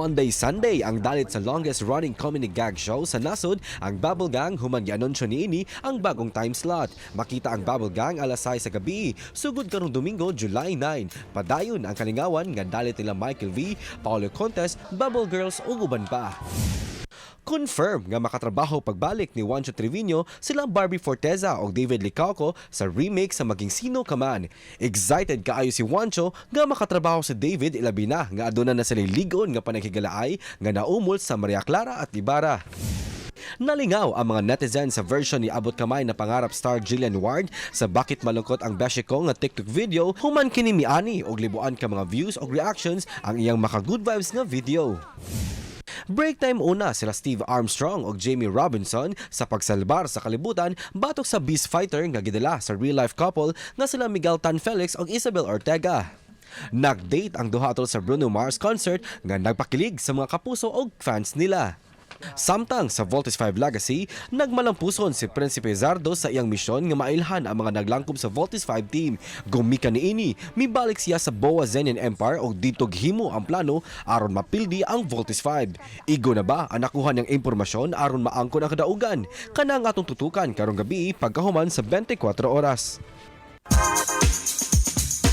Fun Day Sunday ang dalit sa longest running comedy gag show sa nasod ang Bubble Gang human gi-anunsyo niini ang bagong time slot. Makita ang Bubble Gang alas 6 sa gabi, sugod karong Domingo, July 9. Padayon ang kalingawan nga dalit nila Michael V, Paulo Contes, Bubble Girls ug uban pa. Confirm nga makatrabaho pagbalik ni Juancho Trevino silang Barbie Forteza o David Licauco sa remake sa Maging Sino Ka Man. Excited kaayo si Juancho nga makatrabaho si David ilabi na nga aduna na sila ligon nga panagkigalaay nga naumol sa Maria Clara at Ibarra. Nalingaw ang mga netizen sa version ni Abot Kamay na pangarap star Jillian Ward sa Bakit Malungkot ang Beshi Ko nga TikTok video human kini miani og libuan ka mga views o reactions ang iyang maka good vibes nga video. Break time una sila Steve Armstrong o Jamie Robinson sa pagsalbar sa kalibutan batok sa Beast Fighter nga gidala sa real-life couple nga sila Miguel Tan Felix o Isabel Ortega. Nag-date ang duha tol sa Bruno Mars concert nga nagpakilig sa mga kapuso o fans nila. Samtang sa Voltes 5 Legacy, nagmalampuson si Prinsipe Zardo sa iyang misyon nga mailhan ang mga naglangkob sa Voltes 5 team. Gumika niini, mibalik siya sa Boa Zenian Empire o dito himo ang plano aron mapildi ang Voltes 5. Igo na ba ang nakuha niyang impormasyon aron maangkon ang kadaugan? Kana nga atong tutukan karong gabi pagkahuman sa 24 oras.